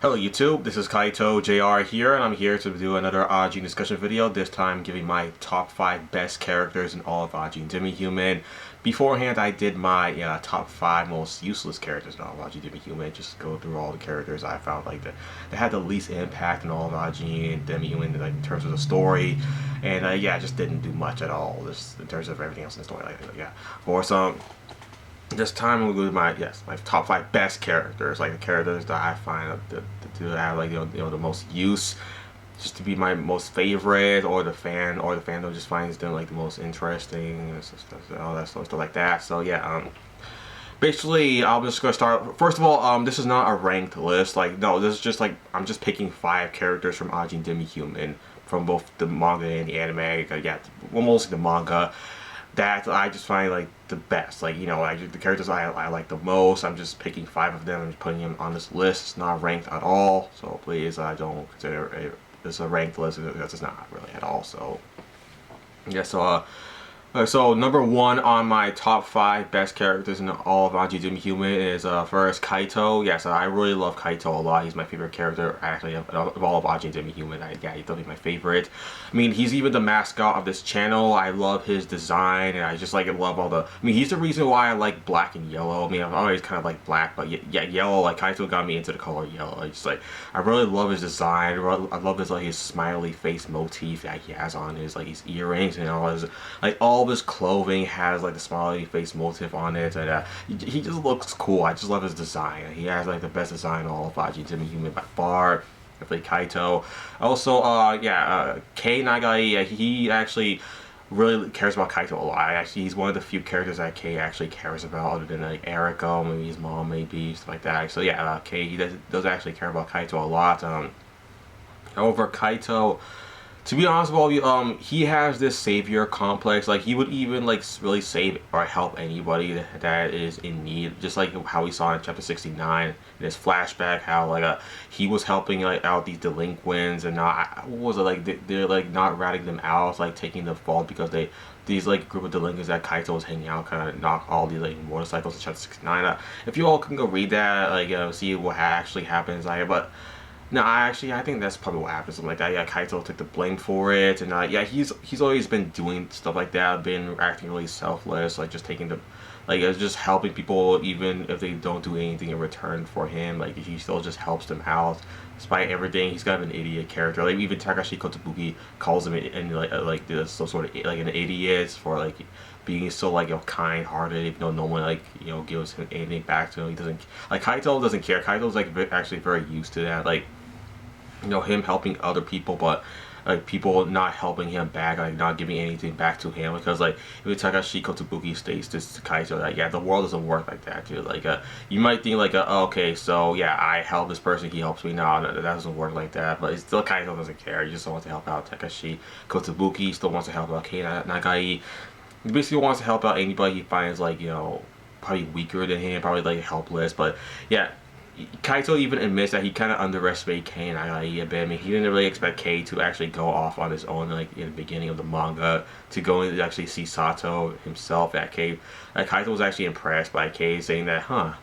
Hello YouTube, this is Kaito JR here, and I'm here to do another Ajin discussion video, this time giving my top 5 best characters in all of Ajin Demi Human. Beforehand, I did my top 5 most useless characters in all of Ajin Demi Human, just go through all the characters I found like that had the least impact in all of Ajin Demi Human, like in terms of the story, and yeah, just didn't do much at all, just in terms of everything else in the story, yeah. For some this time we'll go to my top 5 best characters, like the characters that I find to have like the most use, just to be my most favorite, or the fandom just finds them like the most interesting, all that stuff like that. So yeah, basically I'm just gonna start. First of all, this is not a ranked list. Like no, this is just like I'm just picking 5 characters from Ajin Demi Human from both the manga and the anime. Yeah, well, mostly the manga that I just find like the best. Like the characters I like the most. I'm just picking 5 of them and just putting them on this list. It's not ranked at all, so please don't consider this a ranked list because it's not really at all. So yeah, so number 1 on my top 5 best characters in all of Ajin Demi Human is first Kaito. Yes, I really love Kaito a lot. He's my favorite character actually of all of Ajin Demi Human. Yeah, he's definitely my favorite. I mean, he's even the mascot of this channel. I love his design, and I just like love all the. I mean, he's the reason why I like black and yellow. I mean, I've always kind of liked black, but yeah, yellow. Like Kaito got me into the color yellow. I really love his design. I love his smiley face motif that he has on his his earrings and all his all his clothing has like the smiley face motif on it, and he just looks cool. I just love his design. He has like the best design in all of Ajin Demi Human by far. Definitely Kaito. Also, Kei Nagai, he actually really cares about Kaito a lot. He's one of the few characters that Kei actually cares about, other than like Erika, maybe his mom, maybe stuff like that. So yeah, Kei, he does actually care about Kaito a lot. However, Kaito, to be honest with you, he has this savior complex. Like he would even like really save or help anybody that is in need, just like how we saw in chapter 69 in his flashback, how he was helping out these delinquents, and not what was it like they're like not ratting them out, like taking the fault because these like group of delinquents that Kaito was hanging out kind of knock all these like motorcycles in chapter 69. If you all can go read that, see what actually happens, but. No, I think that's probably what happened. Something like that. Yeah, Kaito took the blame for it, and yeah, he's always been doing stuff like that, been acting really selfless, like just taking the, just helping people even if they don't do anything in return for him. Like he still just helps them out despite everything. He's kind of an idiot character. Like even Takashi Kotobuki calls him some sort of like an idiot for being so kind-hearted, even though no one gives him anything back to him. He doesn't Kaito doesn't care. Kaito's actually very used to that, him helping other people, but people not helping him back, not giving anything back to him, because if Takashi Kotobuki states this to Kaito, yeah, the world doesn't work like that, dude. You might think oh, okay, so yeah, I help this person, he helps me. No, that doesn't work like that. But it's still, Kaito doesn't care. He just wants to help out Takashi Kotobuki. He still wants to help out Kei Nagai. He basically wants to help out anybody he finds probably weaker than him, probably helpless. But yeah, Kaito even admits that he kind of underestimated Kei and Nagai a bit. I mean, he didn't really expect Kei to actually go off on his own, in the beginning of the manga, to go and actually see Sato himself. That Kaito was actually impressed by Kei, saying that,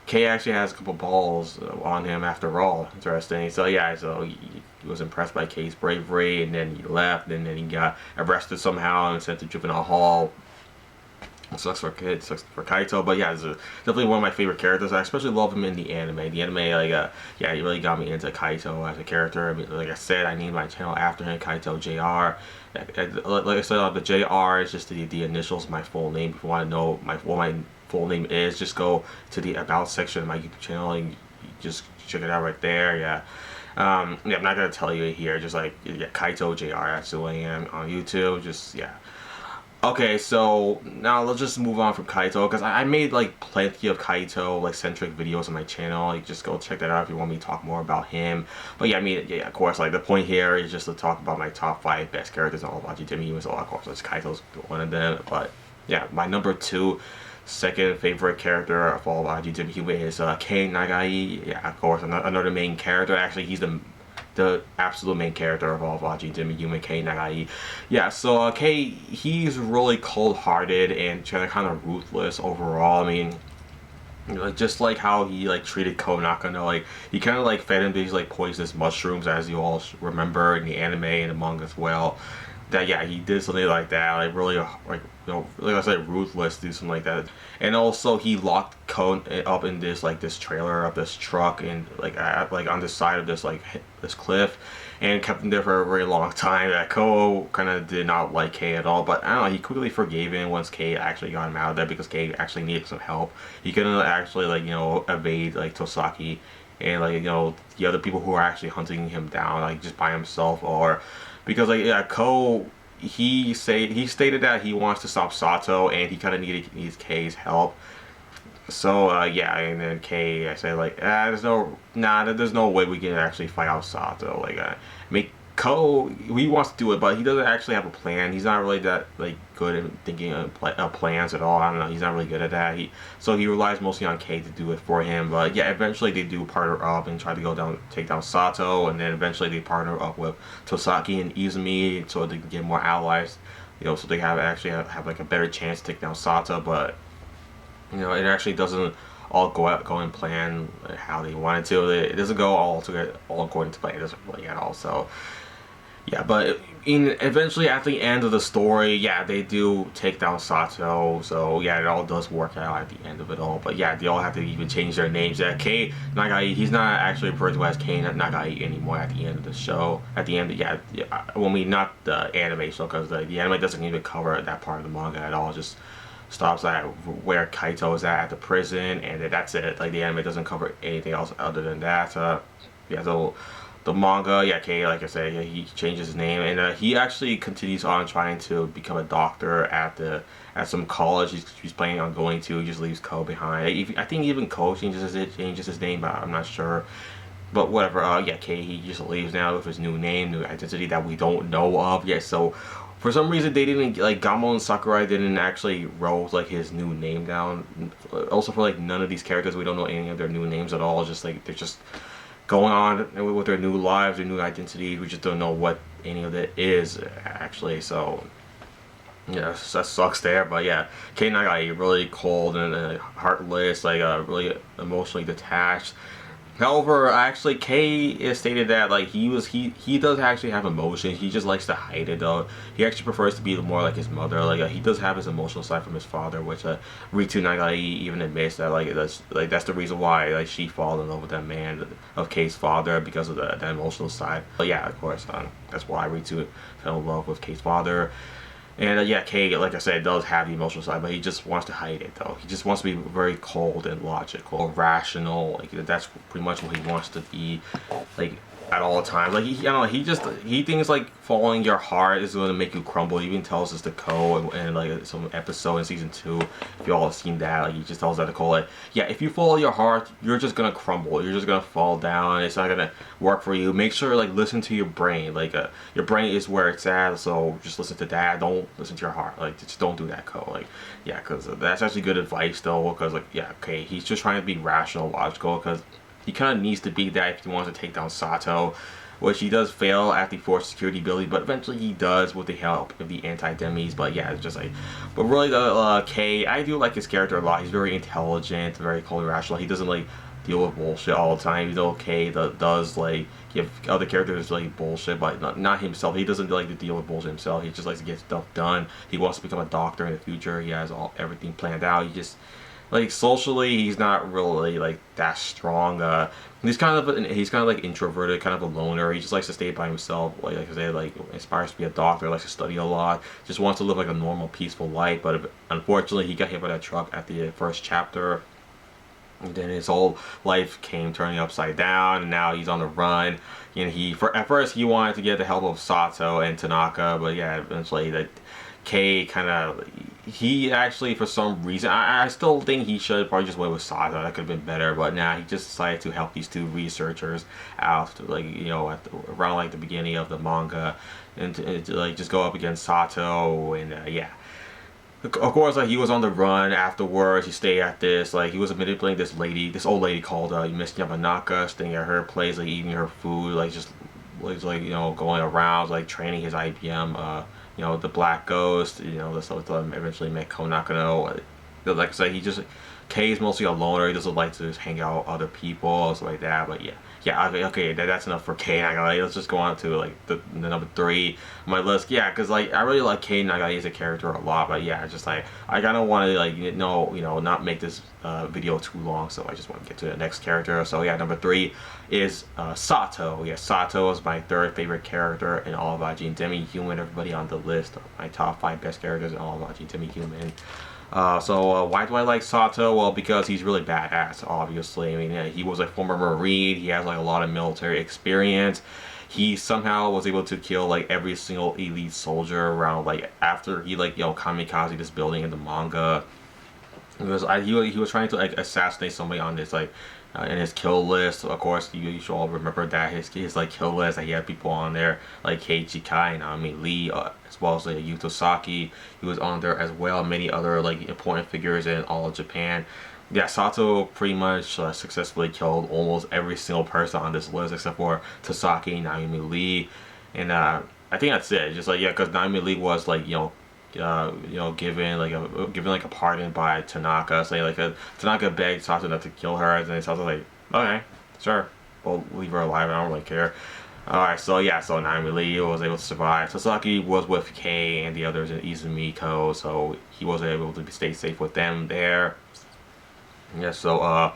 Kei actually has a couple balls on him after all. Interesting. So yeah, he was impressed by Kei's bravery, and then he left, and then he got arrested somehow and sent to juvenile hall. It sucks for kids, sucks for Kaito, but yeah, it's definitely one of my favorite characters. I especially love him in the anime. The anime, yeah, he really got me into Kaito as a character. I mean, like I said, I named my channel after him, Kaito JR. Like I said, the JR is just the initials of my full name. If you want to know what my full name is, just go to the About section of my YouTube channel and just check it out right there. Yeah. Yeah, I'm not gonna tell you here. Just Kaito JR. That's who I am on YouTube. Just yeah. Okay, so now let's just move on from Kaito, because I made plenty of Kaito centric videos on my channel. Just go check that out if you want me to talk more about him. But yeah, I mean, yeah, of course, the point here is just to talk about my top 5 best characters in all of Ajin Demi Human. So of course, Kaito's one of them. But yeah, my number 2 second favorite character of all of Ajin Demi Human is Kei Nagai. Yeah, of course, another main character. Actually, he's the absolute main character of all of Ajin Demi Human, Kei Nagai. Yeah, so Kei, he's really cold-hearted and kind of ruthless overall. I mean, Like just like how he like treated Konakano, like he kind of like fed him these like poisonous mushrooms, as you all remember in the anime and the manga as well. That yeah, he did something like that, like really like like I said, ruthless, do something like that. And also he locked Ko up in this trailer of this truck and like on the side of this cliff, and kept him there for a very long time. That Ko kind of did not like Kei at all, but I don't know, he quickly forgave him once Kei actually got him out of there, because Kei actually needed some help. He couldn't actually like evade like Tosaki and like the other people who are actually hunting him down like just by himself, or because like yeah, Ko he stated that he wants to stop Sato and he kind of needs Kei's help. So yeah, and then Kei, I say like, there's no way we can actually fight out Sato. Like, I mean, Ko, he wants to do it, but he doesn't actually have a plan. He's not really that like good at thinking of plans at all. I don't know. He's not really good at that. So he relies mostly on Kei to do it for him. But yeah, eventually they do partner up and try to take down Sato, and then eventually they partner up with Tosaki and Izumi so they can get more allies. So they have like a better chance to take down Sato, but it actually doesn't all go in plan how they wanted to. It doesn't go all according to plan. It doesn't really at all. So yeah, but eventually at the end of the story, yeah, they do take down Sato. So yeah, it all does work out at the end of it all. But yeah, they all have to even change their names. Yeah, Kei Nagai, he's not actually referred to as Kei Nagai anymore at the end of the show. At the end, yeah, well, I mean, not the anime show, because the anime doesn't even cover that part of the manga at all. It just stops at where Kaito is at the prison, and that's it. Like the anime doesn't cover anything else other than that. Yeah, so the manga, yeah, Kei, like I said, yeah, he changes his name, and he actually continues on trying to become a doctor at some college he's planning on going to. He just leaves Ko behind. I think even Ko changes his name, but I'm not sure. But whatever. Yeah, Kei, he just leaves now with his new name, new identity that we don't know of yet. So for some reason they didn't, like Gamo and Sakurai didn't actually wrote like his new name down. Also for like none of these characters, we don't know any of their new names at all. Just like they're just going on with their new lives, their new identity. We just don't know what any of it is actually. So yeah, that sucks there. But yeah, Kei Nagai, really cold and heartless, like really emotionally detached. However, actually, Kei stated that like he does actually have emotions. He just likes to hide it though. He actually prefers to be more like his mother. Like he does have his emotional side from his father, which Ritu Nagai even admits that that's the reason why like she falls in love with that man of Kei's father, because of the emotional side. But yeah, of course, that's why Ritu fell in love with Kei's father. And yeah, Kei, like I said, does have the emotional side, but he just wants to hide it, though. He just wants to be very cold and logical, rational. Like that's pretty much what he wants to be, like at all times. Like he thinks like following your heart is going to make you crumble. He even tells us to Ko and like some episode in season 2. If you all have seen that, like he just tells that to Ko, like, yeah, if you follow your heart, you're just gonna crumble. You're just gonna fall down. It's not gonna work for you. Make sure like listen to your brain. Like your brain is where it's at. So just listen to that. Don't listen to your heart. Like just don't do that, Ko. Like yeah, because that's actually good advice though. Because like yeah, okay, he's just trying to be rational, logical. Because he kind of needs to be that if he wants to take down Sato, which he does fail at the forced security ability, but eventually he does with the help of the anti-demis. But yeah, it's just like, but really the Kei, I do like his character a lot. He's very intelligent, very cold and rational. He doesn't like deal with bullshit all the time. He's okay, does like give other characters like bullshit, but not himself. He doesn't like to deal with bullshit himself. He just likes to get stuff done. He wants to become a doctor in the future. He has everything planned out. He just like socially he's not really like that strong. He's kind of like introverted, kind of a loner. He just likes to stay by himself. Like I said, like aspires to be a doctor, likes to study a lot, just wants to live like a normal, peaceful life. But unfortunately, he got hit by that truck at the first chapter. And then his whole life came turning upside down, and now he's on the run. And at first he wanted to get the help of Sato and Tanaka, but yeah, eventually that Kei kind of, he actually for some reason, I still think he should probably just went with Sato. That could have been better, but now he just decided to help these two researchers out, to, like around like the beginning of the manga, and to like just go up against Sato, and yeah. Of course, like he was on the run afterwards. He stayed at this, like he was manipulating this old lady called Miss Yamanaka, staying at her place, like eating her food, like just like going around, like training his IBM, the Black Ghost, so eventually met Konakano. Like I said, he just K is mostly a loner. He doesn't like to just hang out with other people, stuff like that. But yeah, okay, that's enough for K. Let's just go on to like the number 3 on my list. Yeah, because like I really like K Nagai as a character a lot, but yeah, just like I kind of want to like not make this video too long, so I just want to get to the next character. So yeah, number 3 is Sato. Yeah, Sato is my 3rd favorite character in all of Ajin. Demi Human, everybody on the list, my top 5 best characters in all of Ajin. Demi Human. Why do I like Sato? Well, because he's really badass, obviously. I mean, yeah, he was a former Marine. He has like a lot of military experience. He somehow was able to kill like every single elite soldier around, like after he like kamikaze this building in the manga. Because he was trying to like assassinate somebody on this like in his kill list. Of course, you should all remember that his like kill list, that he had people on there like Keiichi Kai and Lee, as well as like Yuto Saki. He was on there as well. Many other like important figures in all of Japan. Yeah, Sato pretty much successfully killed almost every single person on this list except for Tasaki, Naomi Lee, and I think that's it. Just like, yeah, because Naomi Lee was like given like a pardon by Tanaka, saying like Tanaka begged Sato not to kill her, and then Sato like, okay, sure, we'll leave her alive. I don't really care. Alright, so yeah, so Naomi Lee was able to survive. Sasaki was with Kei and the others in Izumiko, so he was able to stay safe with them there. Yeah, so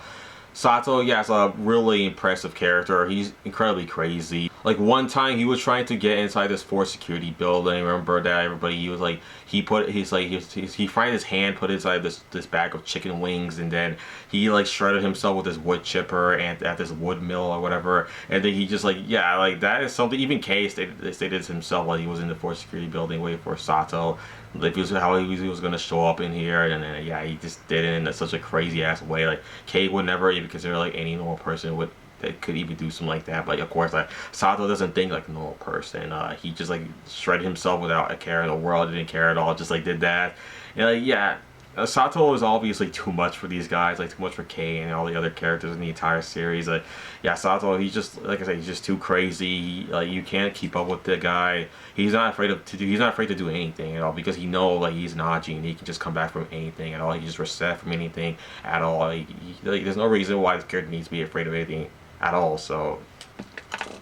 Sato, yeah, is a really impressive character. He's incredibly crazy. Like one time he was trying to get inside this force security building. Remember that everybody? He was like he find his hand put inside this bag of chicken wings, and then he like shredded himself with this wood chipper and at this wood mill or whatever. And then he just like, yeah, like that is something. Even Kei stated himself while he was in the force security building waiting for Sato. Like how he was gonna show up in here, and then yeah, he just did it in such a crazy ass way. Like Kei would never even consider like any normal person that could even do something like that. But of course, like Sato doesn't think like a normal person. He just like shredded himself without a care in the world. Didn't care at all. Just like did that. And like yeah, Sato is obviously too much for these guys. Like too much for Kei and all the other characters in the entire series. Like yeah, Sato, he's just like I said, he's just too crazy. Like you can't keep up with the guy. He's not afraid to do anything at all, because he knows like he's an Ajin. He can just come back from anything at all. He just reset from anything at all. Like there's no reason why this character needs to be afraid of anything at all. So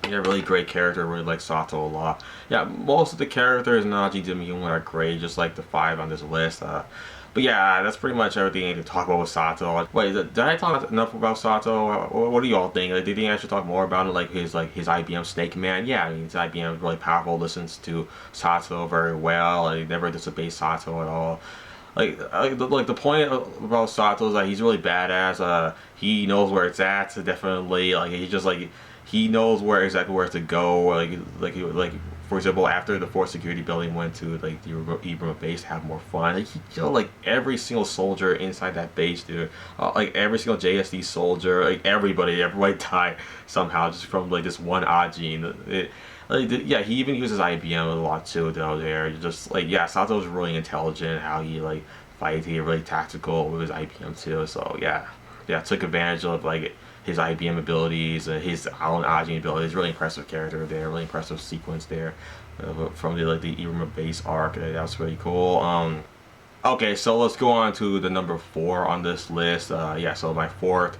yeah, really great character. Really like Sato a lot. Yeah, most of the characters in Ajin Demi Human are great, just like the 5 on this list. But yeah, that's pretty much everything I need to talk about with Sato. Wait, did I talk enough about Sato? What do y'all think? Like, did he actually talk more about it, like his IBM Snake Man? Yeah, I mean, his IBM is really powerful. Listens to Sato very well. Like, he never disobeys Sato at all. Like the point about Sato is that he's really badass. He knows where it's at. So definitely, like he just like he knows exactly where to go. Like for example, after the force security building went to like the Ibram base to have more fun, like he killed like every single soldier inside that base, dude. Like every single JSD soldier, like everybody died somehow just from like this one Ajin. Yeah, he even uses IBM a lot too, though. There, just like yeah, Sato's really intelligent. How he like fights, he really tactical with his IBM too. So yeah, took advantage of like his IBM abilities, his own Ajin abilities. Really impressive character there. Really impressive sequence there from the Iruma base arc. That was really cool. Okay, so let's go on to the number 4 on this list. Yeah, so my 4th,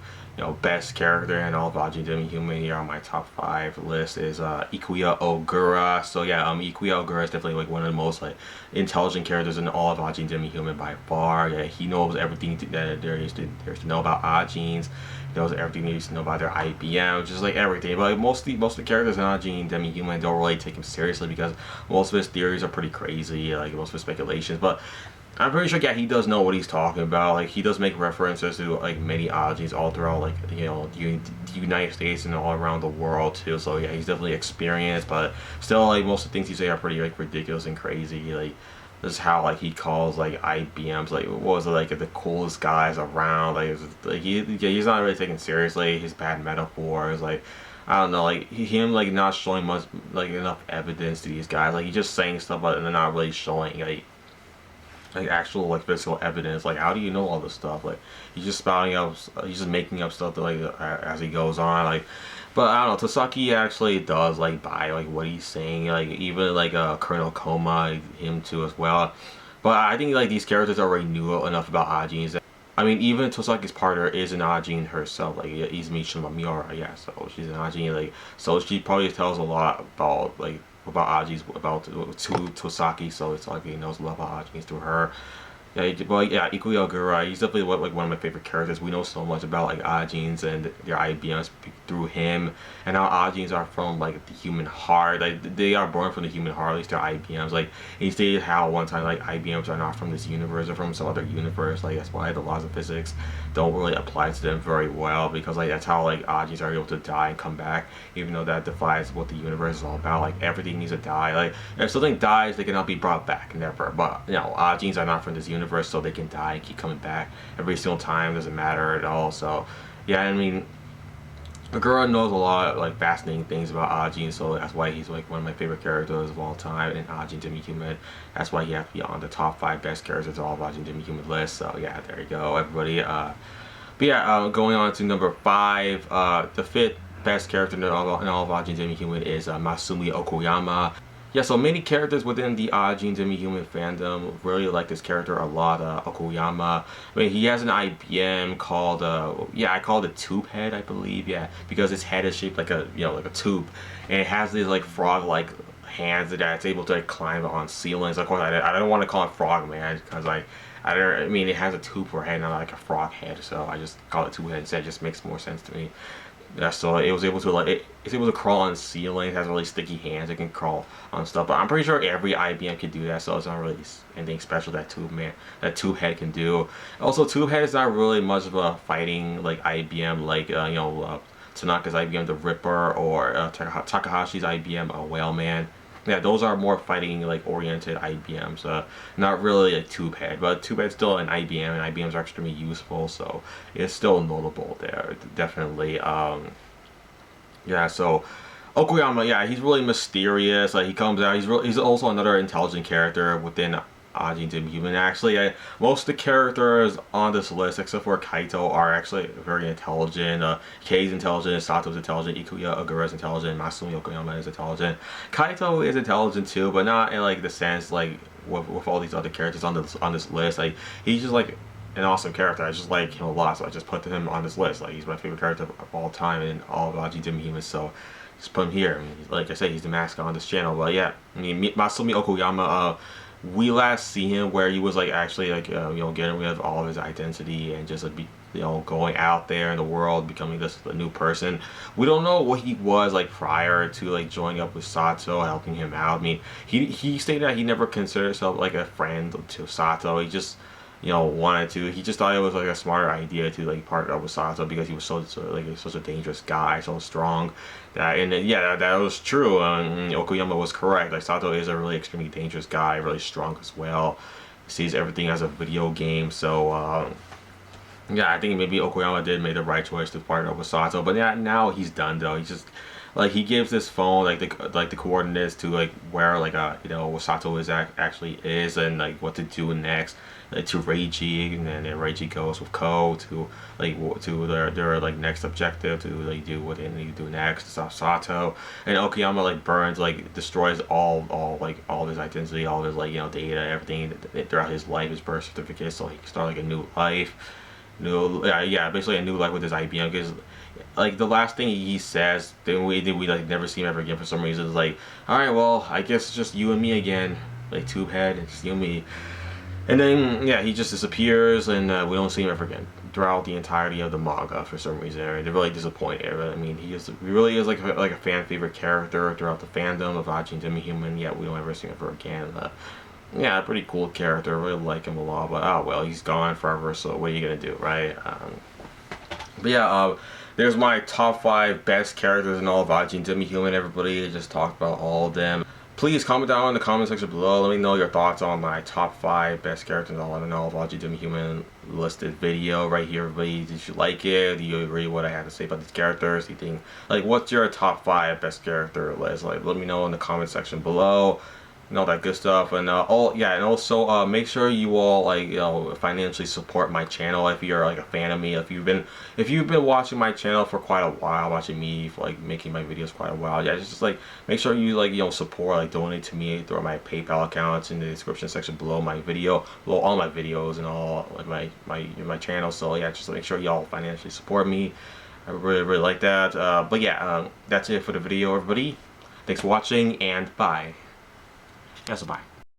best character in all of Ajin Demi Human here on my top 5 list is Ikuya Ogura. So yeah, Ikuya Ogura is definitely like one of the most like intelligent characters in all of Ajin Demi Human by far. Yeah, he knows everything that there is to know about Ajins. He knows everything there is to know about their IBM, just like everything. But like, most of the characters in Ajin Demi Human don't really take him seriously, because most of his theories are pretty crazy, like most of his speculations. But I'm pretty sure, yeah, he does know what he's talking about. Like, he does make references to, like, many Ajins all throughout, like, the United States and all around the world, too. So, yeah, he's definitely experienced, but still, like, most of the things he say are pretty, like, ridiculous and crazy. Like, this is how, like, he calls, like, IBMs, like, what was it, like, the coolest guys around. Like he's not really taken seriously. His bad metaphors, like, I don't know, like, him, like, not showing much, like, enough evidence to these guys. Like, he's just saying stuff, but they're not really showing, like actual like physical evidence. Like, how do you know all this stuff? Like, he's just spouting up, he's just making up stuff that, like, as he goes on. Like, but I don't know, Tasaki actually does like buy like what he's saying. Like, even like Colonel Koma, him too as well. But I think like these characters already knew enough about Ajin. I mean, even Tosaki's partner is an Ajin herself, like Izumi Shimamiura, yeah, so she's an Ajin, like, so she probably tells a lot about, like, about Ajins, about to Tosaki, so it's like he knows a lot about Ajins through her. Yeah, well, yeah, Ikuya, he's definitely like one of my favorite characters. We know so much about like Ajins and their IBMs through him, and how Ajins are from like the human heart. Like they are born from the human heart, at least their IBMs. Like he stated how one time like IBMs are not from this universe or from some other universe. Like that's why the laws of physics don't really apply to them very well, because like that's how like Ajins are able to die and come back, even though that defies what the universe is all about. Like everything needs to die. Like if something dies, they cannot be brought back, never. But you know, Ajins are not from this universe, so they can die and keep coming back every single time. Doesn't matter at all. So yeah, I mean, Agura knows a lot of like fascinating things about Ajin, so that's why he's like one of my favorite characters of all time. And Ajin Demi Human, that's why he has to be on the top 5 best characters of all of Ajin Demi Human list. So yeah, there you go, everybody. But yeah, going on to number 5, the 5th best character in all of Ajin Demi Human is Masumi Okuyama. Yeah, so many characters within the Ajin Demi Human fandom really like this character a lot, Okuyama. I mean, he has an IBM called, yeah, I call it Tube Head, I believe, yeah, because his head is shaped like a, you know, like a tube, and it has these like frog-like hands that it's able to like climb on ceilings. Of course, I don't want to call it Frog Man because like I mean, it has a tube for a head, not like a frog head, so I just call it Tube Head instead. It just makes more sense to me. Yeah, so it was able to like it's able to crawl on ceilings. It has really sticky hands. It can crawl on stuff, but I'm pretty sure every IBM can do that. So it's not really anything special that Tube Head can do. Also, Tube Head is not really much of a fighting like IBM like you know, Tanaka's IBM the Ripper, or Takahashi's IBM Whale Man. Yeah, those are more fighting like oriented IBMs. Not really a Tube Head, but Tube Head's still an IBM, and IBMs are extremely useful, so it's still notable there, definitely. Yeah, so Okuyama, yeah, he's really mysterious. Like he comes out, he's also another intelligent character within Ajin Demi Human. Actually, most of the characters on this list, except for Kaito, are actually very intelligent. Kei's intelligent, Sato's intelligent, Ikuya Agura's intelligent, Masumi Okuyama is intelligent. Kaito is intelligent too, but not in like the sense like with all these other characters on this list. Like he's just like an awesome character. I just like him a lot, so I just put him on this list. Like he's my favorite character of all time in all of Ajin Demi Human. So just put him here. I mean, like I said, he's the mascot on this channel. But yeah, I mean, Masumi Okuyama. We last see him where he was like actually like you know, getting rid of all of his identity and just like you know, going out there in the world, becoming this a new person. We don't know what he was like prior to like joining up with Sato, helping him out. I mean, he stated that he never considered himself like a friend to Sato. He just, you know, wanted to. He just thought it was like a smarter idea to like partner up with Sato because he was so like such a dangerous guy, so strong. And yeah, that was true. Okuyama was correct. Like Sato is a really extremely dangerous guy, really strong as well. He sees everything as a video game. So yeah, I think maybe Okuyama did make the right choice to partner up with Sato. But yeah, now he's done though. He just like he gives this phone like the coordinates to like where like you know, Sato is actually is, and like what to do next, like to Reiji, and then Reiji goes with Ko to like to their like next objective to like do what they need to do next to stop Sato. And Okuyama like burns, like destroys all his identity, all his like, you know, data, everything throughout his life, his birth certificate, so he can start like a new life. Yeah, basically a new life with his IBM, because like the last thing he says, then we like never see him ever again for some reason. It's like, all right, well, I guess it's just you and me again, like Tube Head, it's just you and me. And then yeah, he just disappears, and we don't see him ever again throughout the entirety of the manga for some reason. They're really disappointed. I mean, he really is like a fan favorite character throughout the fandom of Ajin Demi Human. Yet we don't ever see him ever again. Yeah, pretty cool character. Really like him a lot, but oh well, he's gone forever. So what are you gonna do, right? But yeah, there's my top 5 best characters in all of Ajin Demi Human. Everybody just talked about all of them. Please comment down in the comment section below. Let me know your thoughts on my top 5 best characters in all of Ajin Demi Human listed video right here, everybody. Did you like it? Do you agree with what I had to say about these characters? Do you think, like, what's your top 5 best character list? Like, let me know in the comment section below. and all that good stuff. And and also make sure you all financially support my channel if you're like a fan of me. If you've been watching my channel for quite a while, watching me for like making my videos quite a while, yeah, just like make sure you support, like donate to me through my PayPal accounts in the description section below my video, below all my videos and all like my channel. So yeah, just make sure y'all financially support me. I really like that. But yeah, that's it for the video, everybody. Thanks for watching, and bye. Yes, bye.